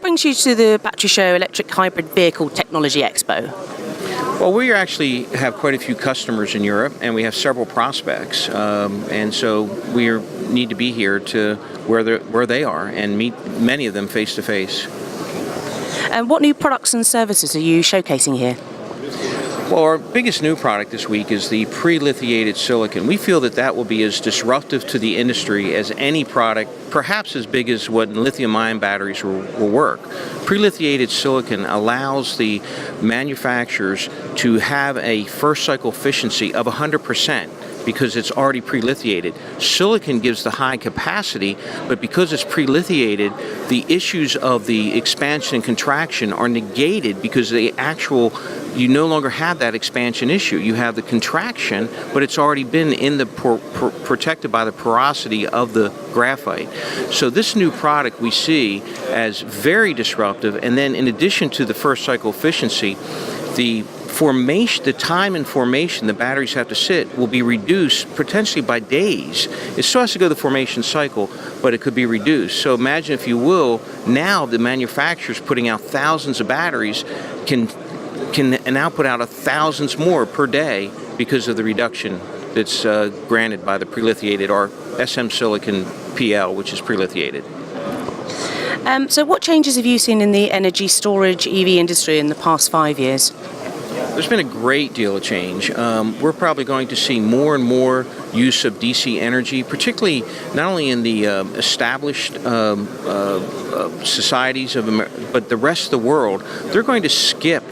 what brings you to the Battery Show Electric Hybrid Vehicle Technology Expo? Well, we actually have quite a few customers in Europe, and we have several prospects, and so we need to be here to where they are and meet many of them face to face. And what new products and services are you showcasing here? Well, our biggest new product this week is the pre-lithiated silicon. We feel that will be as disruptive to the industry as any product, perhaps as big as what lithium-ion batteries will work. Pre-lithiated silicon allows the manufacturers to have a first cycle efficiency of 100%. Because it's already pre-lithiated. Silicon gives the high capacity, but because it's pre-lithiated, the issues of the expansion and contraction are negated because you no longer have that expansion issue. You have the contraction, but it's already been protected by the porosity of the graphite. So this new product we see as very disruptive, and then in addition to the first cycle efficiency, the time in formation the batteries have to sit will be reduced potentially by days. It still has to go the formation cycle, but it could be reduced. So imagine, if you will, now the manufacturers putting out thousands of batteries can now put out thousands more per day because of the reduction that's granted by the pre-lithiated or SM silicon PL, which is pre-lithiated. So what changes have you seen in the energy storage EV industry in the past 5 years? There's been a great deal of change. We're probably going to see more and more use of DC energy, particularly not only in the established societies but the rest of the world. They're going to skip.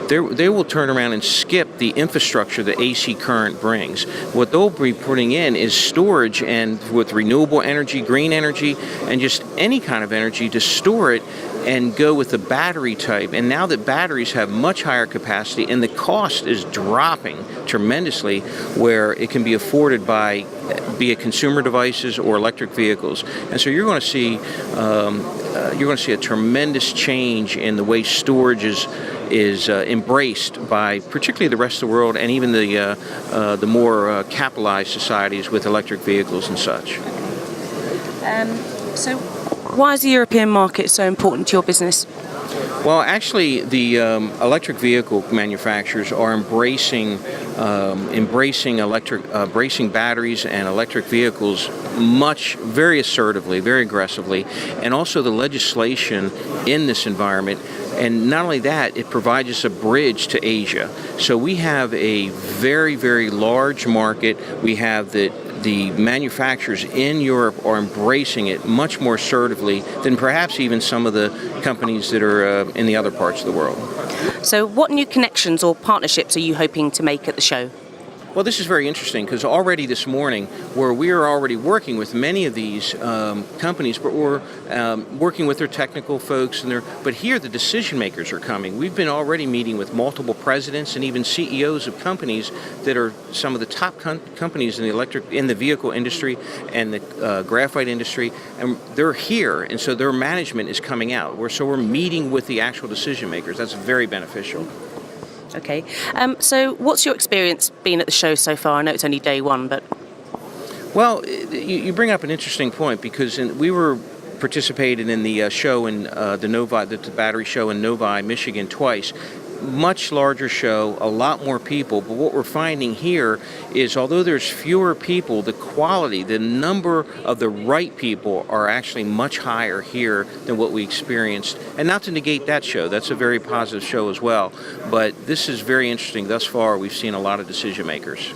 They will turn around and skip the infrastructure that AC current brings. What they'll be putting in is storage, and with renewable energy, green energy, and just any kind of energy to store it and go with the battery type. And now that batteries have much higher capacity and the cost is dropping tremendously, where it can be afforded by be it consumer devices or electric vehicles. And so you're going to see a tremendous change in the way storage is embraced by particularly the rest of the world, and even the more capitalized societies with electric vehicles and such. So why is the European market so important to your business? Well, actually, the electric vehicle manufacturers are embracing batteries and electric vehicles very assertively, very aggressively, and also the legislation in this environment. And not only that, it provides us a bridge to Asia. So we have a very, very large market. We have the manufacturers in Europe are embracing it much more assertively than perhaps even some of the companies that are in the other parts of the world. So what new connections or partnerships are you hoping to make at the show? Well, this is very interesting because already this morning, where we are already working with many of these companies, but we're working with their technical folks, but here the decision makers are coming. We've been already meeting with multiple presidents and even CEOs of companies that are some of the top companies in the vehicle industry and the graphite industry, and they're here, and so their management is coming out. So we're meeting with the actual decision makers. That's very beneficial. Okay, so what's your experience been at the show so far? I know it's only day one, but... Well, you bring up an interesting point, because we were participating in the show in the battery show in Novi, Michigan twice. Much larger show, a lot more people, but what we're finding here is, although there's fewer people, the quality, the number of the right people are actually much higher here than what we experienced. And not to negate that show, that's a very positive show as well, but this is very interesting. Thus far, we've seen a lot of decision makers.